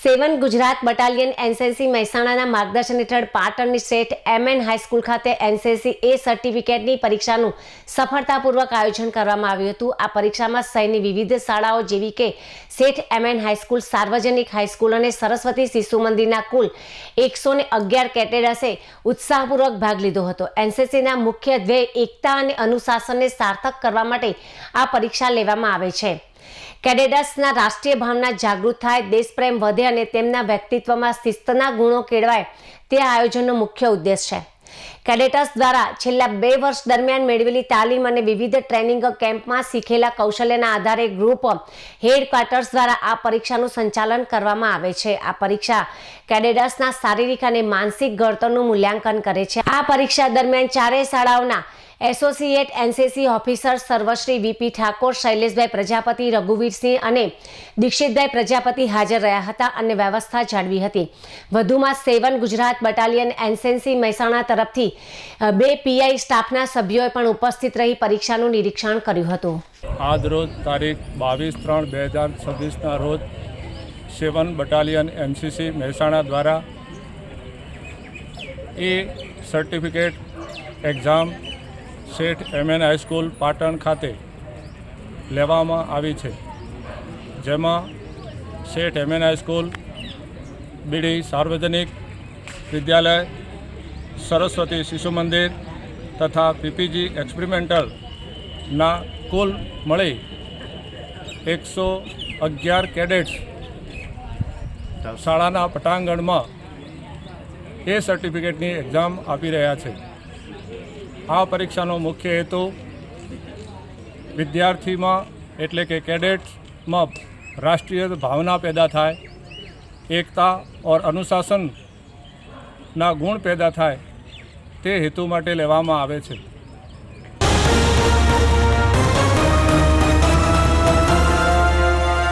સેવન Gujarat battalion NCC મહેસાણાના માર્ગદર્શન હેઠળ પાટણની સ્ટેટ એમએન હાઈસ્કૂલ ખાતે એનસીસી એ સર્ટિફિકેટની પરીક્ષાનું સફળતાપૂર્વક આયોજન કરવામાં આવ્યું હતું। આ પરીક્ષામાં શહેરની વિવિધ શાળાઓ જેવી કે સેઠ એમએન હાઈસ્કૂલ, સાર્વજનિક હાઈસ્કૂલ અને સરસ્વતી શિશુ મંદિરના કુલ 111 કેડેટ્સે ઉત્સાહપૂર્વક ભાગ લીધો હતો। એનસીસીના મુખ્ય ધ્યેય એકતા અને અનુશાસનને સાર્થક કરવા માટે આ પરીક્ષા લેવામાં આવે છે। કેડેટ્સના રાષ્ટ્રીય ભાવના જાગૃત થાય, દેશપ્રેમ વધે અને તેમના વ્યક્તિત્વમાં શિસ્તના ગુણો કેળવાય તે આયોજનનો મુખ્ય ઉદ્દેશ છે। કેડેટ્સ દ્વારા છેલ્લા 2 વર્ષ દરમિયાન મેળવેલી તાલીમ અને વિવિધ ટ્રેનિંગ કેમ્પમાં શીખેલા કૌશલ્યના આધારે ગ્રુપ હેડક્વાર્ટર્સ દ્વારા આ પરીક્ષાનું સંચાલન કરવામાં આવે છે। આ પરીક્ષા કેડેટ્સના શારીરિક અને માનસિક ઘડતરનું મૂલ્યાંકન કરે છે। આ પરીક્ષા દરમિયાન ચારેય શાળાઓના એસોસિએટ એનસીસી ઓફિસર સર્વશ્રી વીપી ઠાકોર, શૈલેષભાઈ પ્રજાપતિ, રઘુવીરસિંહ અને દીક્ષિતભાઈ પ્રજાપતિ હાજર રહ્યા હતા અને વ્યવસ્થા જાળવી હતી। વધુમાં સેવન ગુજરાત બટાલિયન એનસીસી મહેસાણા તરફથી 2 પીઆઈ સ્ટાફના સભ્યોએ પણ ઉપસ્થિત રહી પરીક્ષાનું નિરીક્ષણ કર્યું હતું। આજ રોજ તારીખ 22/3/2026ના રોજ સેવન બટાલિયન એનસીસી મહેસાણા દ્વારા એ સર્ટિફિકેટ એક્ઝામ સેઠ એમએન હાઈસ્કૂલ પાટણ ખાતે લેવામાં આવી છે, જેમાં સેઠ એમએન હાઈસ્કૂલ, બીડી સાર્વજનિક વિદ્યાલય, સરસ્વતી શિશુ મંદિર તથા પીપીજી એક્સપેરિમેન્ટલના કુલ મળી 111 કેડેટ્સ શાળાના પટાંગણમાં એ સર્ટિફિકેટની એક્ઝામ આપી રહ્યા છે। આ પરીક્ષાનો મુખ્ય હેતુ વિદ્યાર્થીમાં એટલે કે કેડેટ્સમાં રાષ્ટ્રીય ભાવના પેદા થાય, એકતા और अनुशासनના ગુણ પેદા થાય તે હેતુ માટે લેવામાં આવે છે।